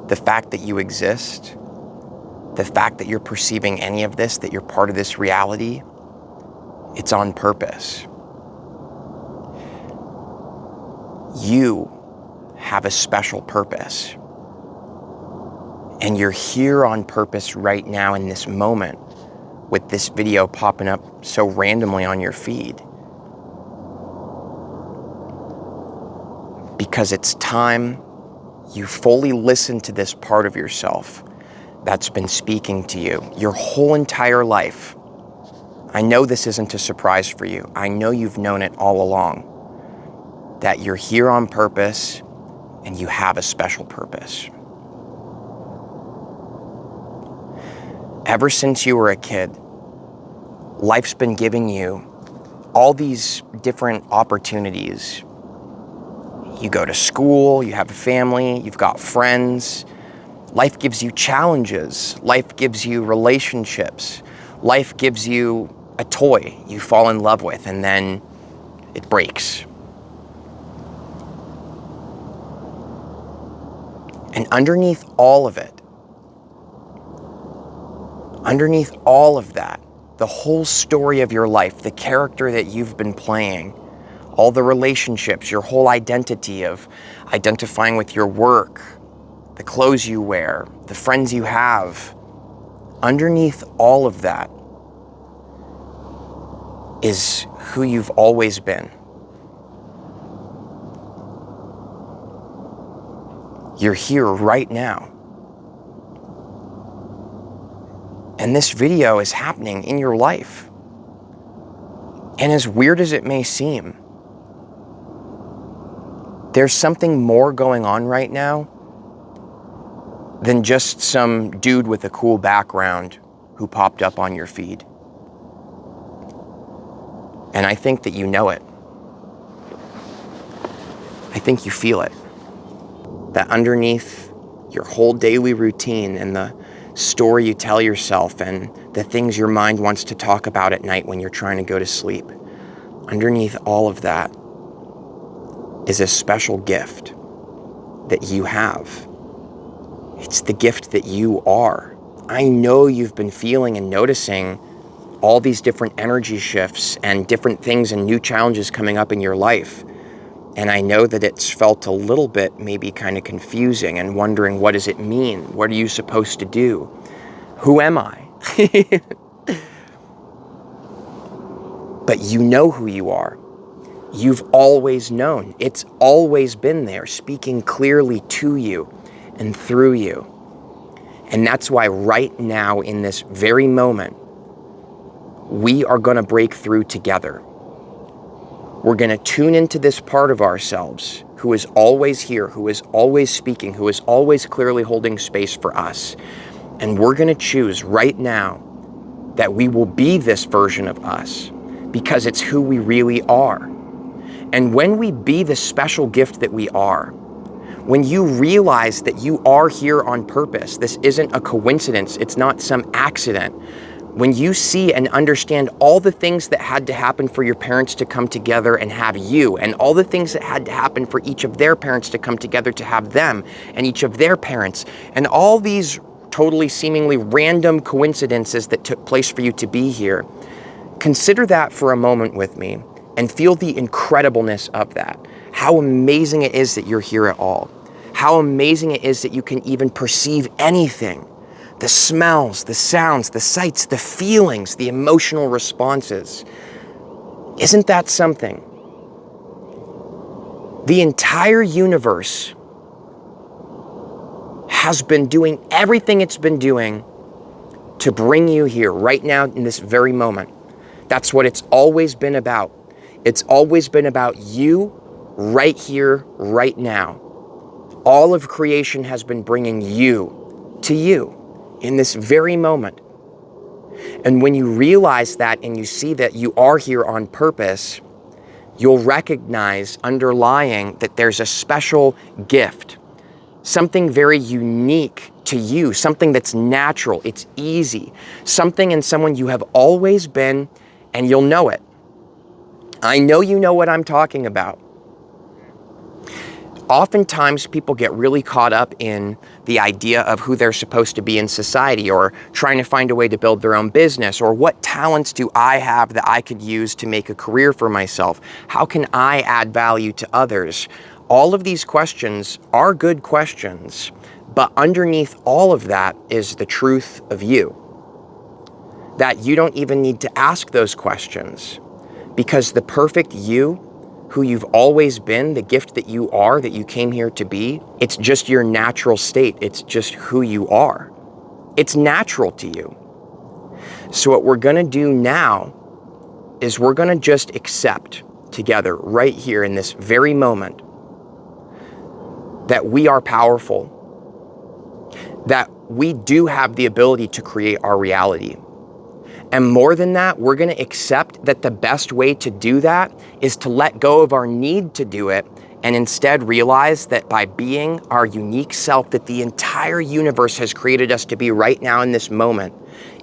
the fact that you exist, the fact that you're perceiving any of this, that you're part of this reality, it's on purpose. You have a special purpose. And you're here on purpose right now in this moment with this video popping up so randomly on your feed. Because it's time you fully listen to this part of yourself that's been speaking to you your whole entire life. I know this isn't a surprise for you. I know you've known it all along, that you're here on purpose and you have a special purpose. Ever since you were a kid, life's been giving you all these different opportunities. You go to school, you have a family, you've got friends. Life gives you challenges. Life gives you relationships. Life gives you a toy you fall in love with, and then it breaks. And underneath all of it, underneath all of that, the whole story of your life, the character that you've been playing, all the relationships, your whole identity of identifying with your work, the clothes you wear, the friends you have, underneath all of that is who you've always been. You're here right now. And this video is happening in your life. And as weird as it may seem, there's something more going on right now than just some dude with a cool background who popped up on your feed. And I think that you know it. I think you feel it. That underneath your whole daily routine and the story you tell yourself and the things your mind wants to talk about at night when you're trying to go to sleep, underneath all of that is a special gift that you have. It's the gift that you are. I know you've been feeling and noticing all these different energy shifts and different things and new challenges coming up in your life. And I know that it's felt a little bit maybe kind of confusing and wondering, what does it mean? What are you supposed to do? Who am I? But you know who you are. You've always known. It's always been there, speaking clearly to you and through you. And that's why right now, in this very moment, we are going to break through together. We're going to tune into this part of ourselves who is always here, who is always speaking, who is always clearly holding space for us. And we're going to choose right now that we will be this version of us because it's who we really are. And when we be the special gift that we are, when you realize that you are here on purpose, this isn't a coincidence, it's not some accident. When you see and understand all the things that had to happen for your parents to come together and have you, and all the things that had to happen for each of their parents to come together to have them, and each of their parents, and all these totally seemingly random coincidences that took place for you to be here, consider that for a moment with me and feel the incredibleness of that. How amazing it is that you're here at all. How amazing it is that you can even perceive anything. The smells, the sounds, the sights, the feelings, the emotional responses. Isn't that something? The entire universe has been doing everything it's been doing to bring you here right now in this very moment. That's what it's always been about. It's always been about you right here, right now. All of creation has been bringing you to you in this very moment. And when you realize that and you see that you are here on purpose, you'll recognize underlying that there's a special gift, something very unique to you, something that's natural, it's easy, something in someone you have always been, and you'll know it. I know you know what I'm talking about. Oftentimes people get really caught up in the idea of who they're supposed to be in society, or trying to find a way to build their own business, or what talents do I have that I could use to make a career for myself? How can I add value to others? All of these questions are good questions, but underneath all of that is the truth of you. That you don't even need to ask those questions, because the perfect you, who you've always been, the gift that you are, that you came here to be, it's just your natural state. It's just who you are. It's natural to you. So what we're gonna do now is we're gonna just accept together right here in this very moment that we are powerful, that we do have the ability to create our reality. And more than that, we're gonna accept that the best way to do that is to let go of our need to do it, and instead realize that by being our unique self that the entire universe has created us to be right now in this moment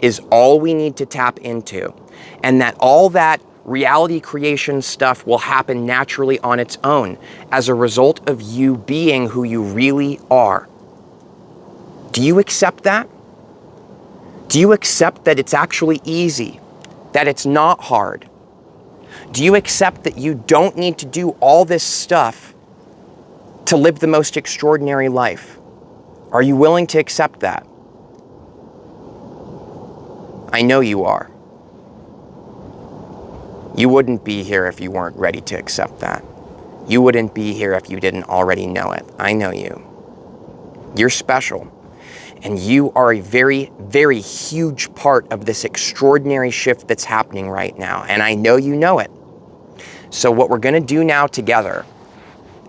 is all we need to tap into. And that all that reality creation stuff will happen naturally on its own as a result of you being who you really are. Do you accept that? Do you accept that it's actually easy, that it's not hard? Do you accept that you don't need to do all this stuff to live the most extraordinary life? Are you willing to accept that? I know you are. You wouldn't be here if you weren't ready to accept that. You wouldn't be here if you didn't already know it. I know you. You're special. And you are a very, very huge part of this extraordinary shift that's happening right now. And I know you know it. So what we're gonna do now together,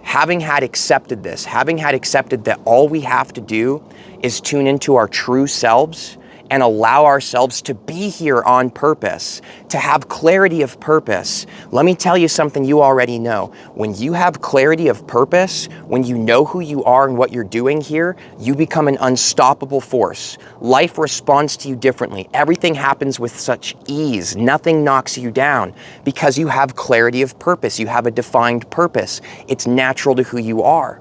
having had accepted this, having had accepted that all we have to do is tune into our true selves and allow ourselves to be here on purpose, to have clarity of purpose. Let me tell you something you already know. When you have clarity of purpose, when you know who you are and what you're doing here, you become an unstoppable force. Life responds to you differently. Everything happens with such ease. Nothing knocks you down because you have clarity of purpose. You have a defined purpose. It's natural to who you are.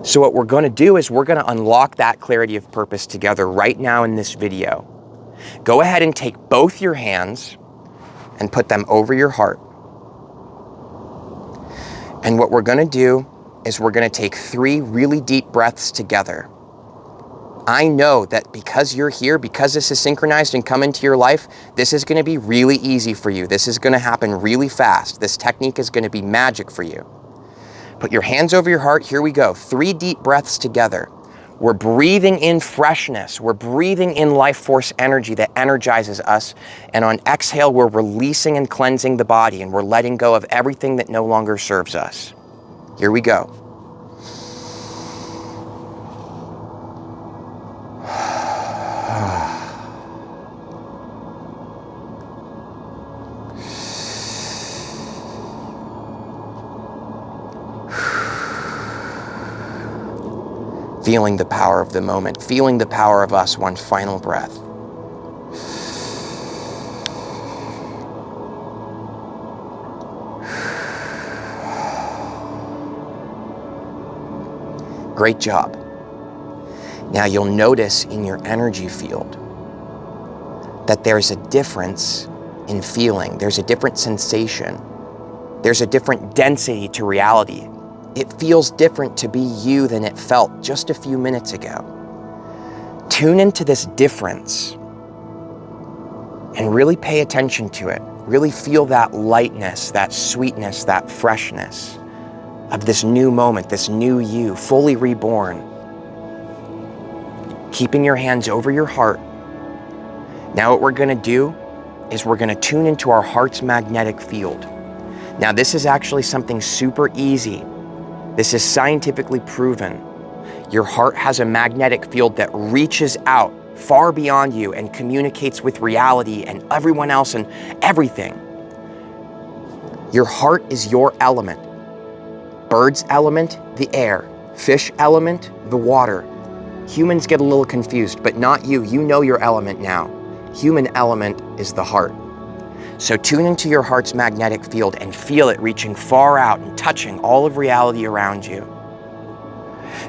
So what we're gonna do is we're gonna unlock that clarity of purpose together right now in this video. Go ahead and take both your hands and put them over your heart. And what we're gonna do is we're gonna take 3 really deep breaths together. I know that because you're here, because this is synchronized and come into your life, this is gonna be really easy for you. This is gonna happen really fast. This technique is gonna be magic for you. Put your hands over your heart. Here we go. 3 deep breaths together. We're breathing in freshness. We're breathing in life force energy that energizes us. And on exhale, we're releasing and cleansing the body, and we're letting go of everything that no longer serves us. Here we go. Feeling the power of the moment, feeling the power of us, one final breath. Great job. Now you'll notice in your energy field that there's a difference in feeling. There's a different sensation. There's a different density to reality. It feels different to be you than it felt just a few minutes ago. Tune into this difference and really pay attention to it. Really feel that lightness, that sweetness, that freshness of this new moment, this new you, fully reborn. Keeping your hands over your heart. Now what we're gonna do is we're gonna tune into our heart's magnetic field. Now this is actually something super easy. This is scientifically proven. Your heart has a magnetic field that reaches out far beyond you and communicates with reality and everyone else and everything. Your heart is your element. Bird's element, the air. Fish element, the water. Humans get a little confused, but not you. You know your element now. Human element is the heart. So tune into your heart's magnetic field and feel it reaching far out and touching all of reality around you.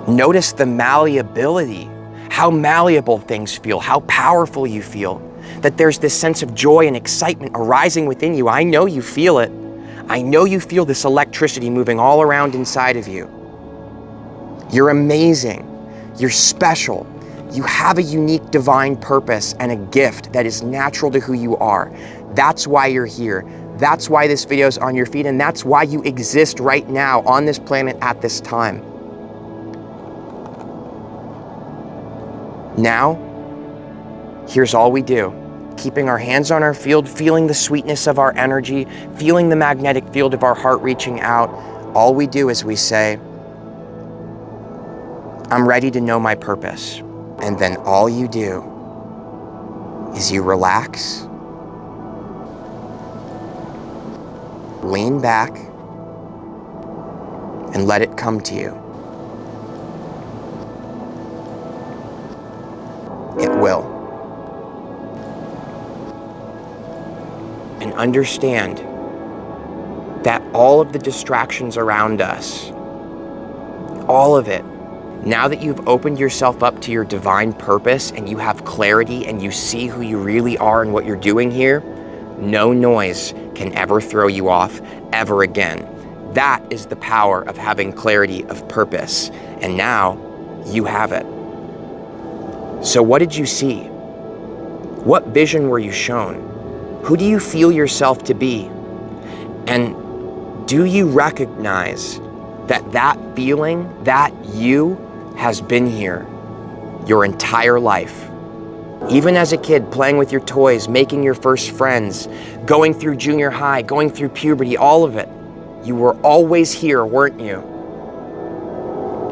Notice the malleability, how malleable things feel, how powerful you feel, that there's this sense of joy and excitement arising within you. I know you feel it. I know you feel this electricity moving all around inside of you. You're amazing. You're special. You have a unique divine purpose and a gift that is natural to who you are. That's why you're here. That's why this video is on your feed, and that's why you exist right now on this planet at this time. Now, here's all we do. Keeping our hands on our field, feeling the sweetness of our energy, feeling the magnetic field of our heart reaching out. All we do is we say, I'm ready to know my purpose. And then all you do is you relax, lean back, and let it come to you. It will. And understand that all of the distractions around us, all of it, now that you've opened yourself up to your divine purpose and you have clarity and you see who you really are and what you're doing here, no noise can ever throw you off ever again. That is the power of having clarity of purpose. And now you have it. So what did you see? What vision were you shown? Who do you feel yourself to be? And do you recognize that that feeling, that you, has been here your entire life? Even as a kid, playing with your toys, making your first friends, going through junior high, going through puberty, all of it. You were always here, weren't you?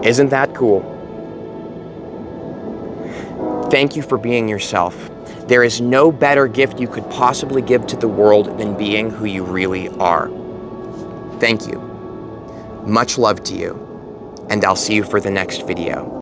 Isn't that cool? Thank you for being yourself. There is no better gift you could possibly give to the world than being who you really are. Thank you. Much love to you, and I'll see you for the next video.